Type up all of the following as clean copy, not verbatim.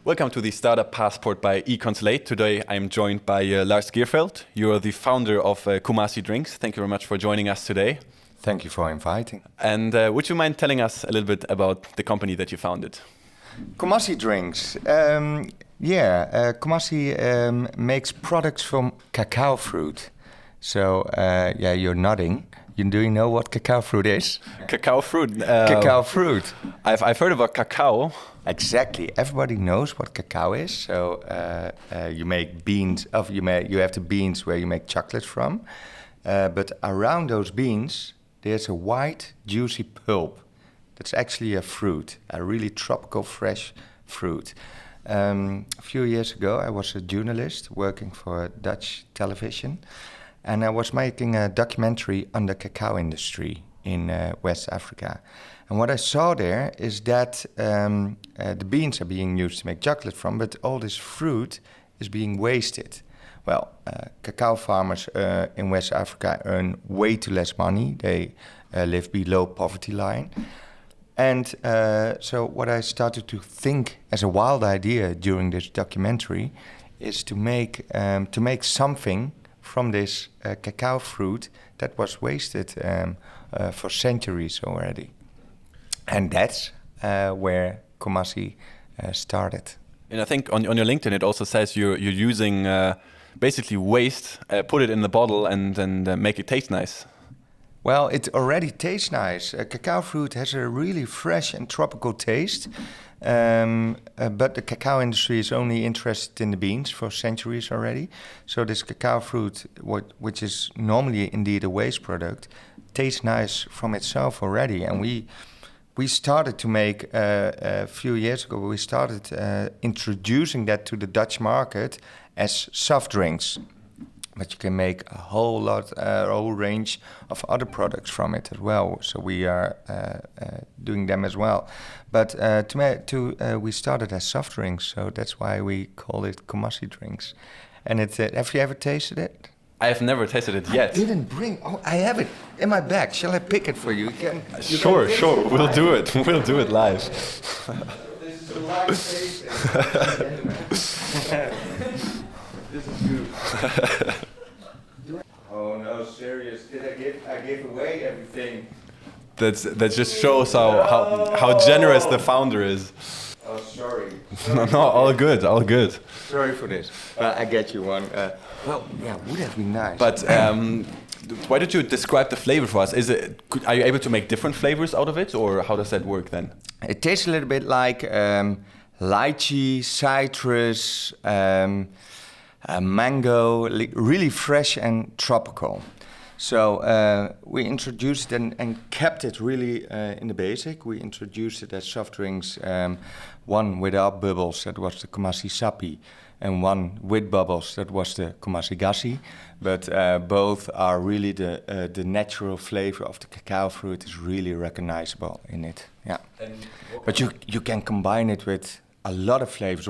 Welcome to the Startup Passport by eConsulate. Today I'm joined by Lars Gierveld. You are the founder of Kumasi Drinks. Thank you very much for joining us today. Thank you for inviting. And would you mind telling us a little bit about the company that you founded? Kumasi Drinks. Kumasi makes products from cacao fruit. So, you're nodding. Do you know what cacao fruit is? Cacao fruit? Cacao fruit. I've heard about cacao. Exactly. Everybody knows what cacao is. So you make beans. You have the beans where you make chocolate from. But around those beans, there's a white, juicy pulp. That's actually a fruit, a really tropical, fresh fruit. A few years ago, I was a journalist working for Dutch television. And I was making a documentary on the cacao industry in West Africa. And what I saw there is that the beans are being used to make chocolate from, but all this fruit is being wasted. Well, cacao farmers in West Africa earn way too less money. They live below poverty line. And so what I started to think as a wild idea during this documentary is to make something from this cacao fruit that was wasted for centuries already. And that's where Kumasi started. And I think on your LinkedIn it also says you're using basically waste, put it in the bottle and make it taste nice. Well, it already tastes nice. Cacao fruit has a really fresh and tropical taste. But the cacao industry is only interested in the beans for centuries already. So this cacao fruit, which is normally indeed a waste product, tastes nice from itself already. And we started to make, a few years ago, we started introducing that to the Dutch market as soft drinks. But you can make a whole range of other products from it as well. So we are doing them as well. But we started as soft drinks, so that's why we call it Kumasi Drinks. And have you ever tasted it? I have never tasted it yet. I have it in my bag. Shall I pick it for you? Sure. We'll do it. We'll do it live. This is a live tasting. This is good. Oh no, serious? Did I give away everything? That just shows how generous the founder is. Oh, sorry. No, all good. Sorry for this. I get you one. Would that be nice? But why don't you describe the flavor for us? Are you able to make different flavors out of it, or how does that work then? It tastes a little bit like lychee, citrus, mango, really fresh and tropical. So we introduced it and kept it really in the basic. We introduced it as soft drinks, one without bubbles, that was the Kumasi Sapi, and one with bubbles, that was the Kumasi Gassi. But both are really the natural flavor of the cacao fruit is really recognizable in it. Yeah, but you can combine it with a lot of flavors.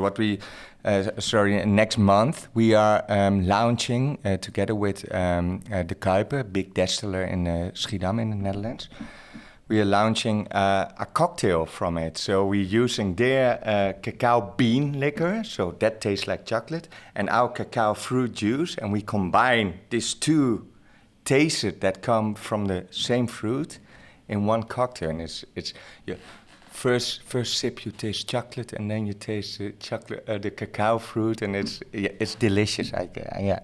Next month we are launching together with De Kuiper, big distiller in Schiedam in the Netherlands. We are launching a cocktail from it. So we're using their cacao bean liquor, so that tastes like chocolate, and our cacao fruit juice, and we combine these two tastes that come from the same fruit in one cocktail, and it's First sip, you taste chocolate, and then you taste the cacao fruit, and it's delicious. I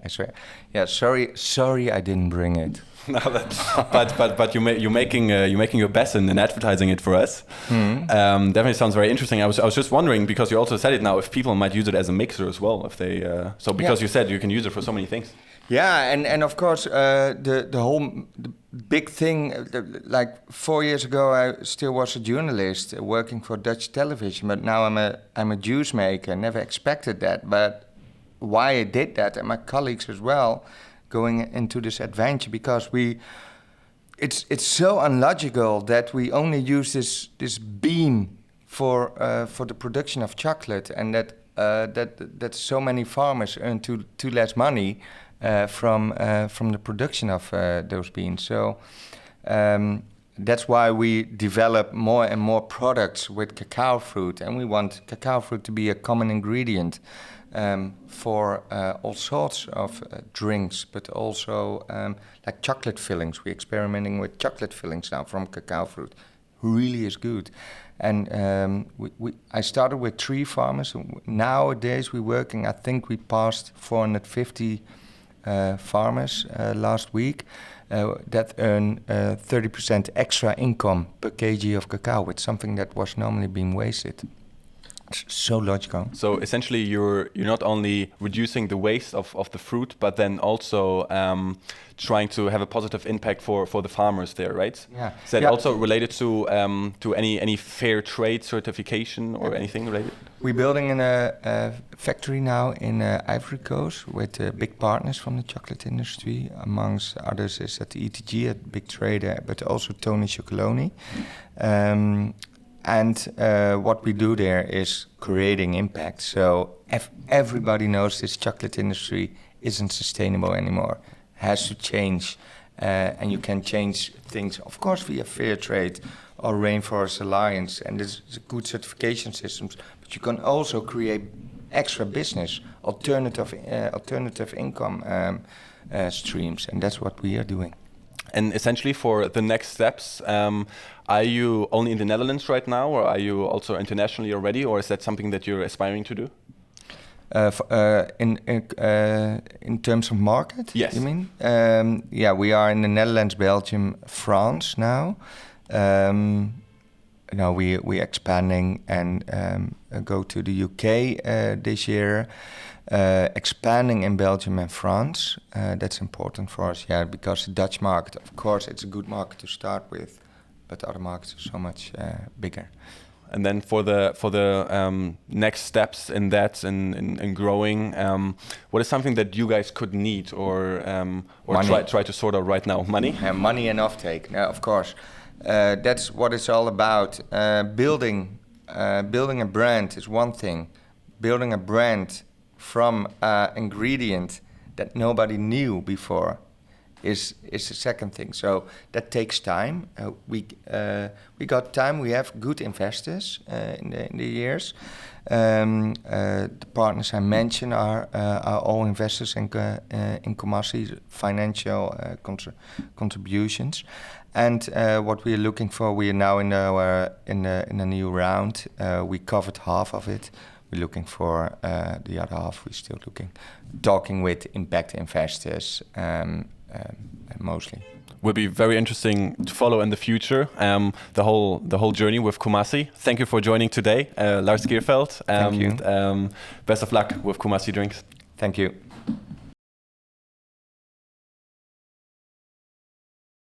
swear. Yeah, sorry, I didn't bring it. No, but you're making your best in advertising it for us. Mm-hmm. Definitely sounds very interesting. I was just wondering, because you also said it now, if people might use it as a mixer as well, if they you said you can use it for so many things. Yeah, and of course the big thing, like 4 years ago, I still was a journalist working for Dutch television, but now I'm a juice maker. Never expected that, but why I did that, and my colleagues as well, going into this adventure, because it's so unlogical that we only use this bean for the production of chocolate, and that so many farmers earn too less money from the production of those beans. So that's why we develop more and more products with cacao fruit, and we want cacao fruit to be a common ingredient for all sorts of drinks, but also like chocolate fillings. We're experimenting with chocolate fillings now from cacao fruit. Really is good. And I started with 3 farmers. Nowadays we're working, I think we passed 450 farmers last week that earn 30% extra income per kg of cacao with something that was normally being wasted. So logical. So essentially, you're not only reducing the waste of the fruit, but then also trying to have a positive impact for the farmers there, right? Yeah. Is that also related to any fair trade certification or anything related? We're building in a factory now in Ivory Coast with big partners from the chocolate industry. Amongst others is at the ETG, a big trader, but also Tony Chocoloni. And what we do there is creating impact. So everybody knows this chocolate industry isn't sustainable anymore. It has to change. And you can change things, of course, via fair trade or Rainforest Alliance. And there's good certification systems. But you can also create extra business, alternative income streams. And that's what we are doing. And essentially for the next steps, are you only in the Netherlands right now, or are you also internationally already, or is that something that you're aspiring to do? In terms of market, yes. You mean? Yeah, we are in the Netherlands, Belgium, France now. We're expanding and go to the UK this year. Expanding in Belgium and France, that's important for us, yeah, because the Dutch market, of course, it's a good market to start with, but other markets are so much bigger. And then for the next steps in that, in growing, what is something that you guys could need or try to sort out right now? Money? Money and offtake, of course. That's what it's all about. Building a brand is one thing. Building a brand from an ingredient that nobody knew before is the second thing. So that takes time. We got time. We have good investors in the years. The partners I mentioned are all investors in Kumasi, financial contributions. And what we are looking for, we are now in a new round. We covered half of it. We're looking for the other half. We're still talking with impact investors mostly. Will be very interesting to follow in the future. The whole journey with Kumasi. Thank you for joining today, Lars Gierveld. Thank you. Best of luck with Kumasi Drinks. Thank you.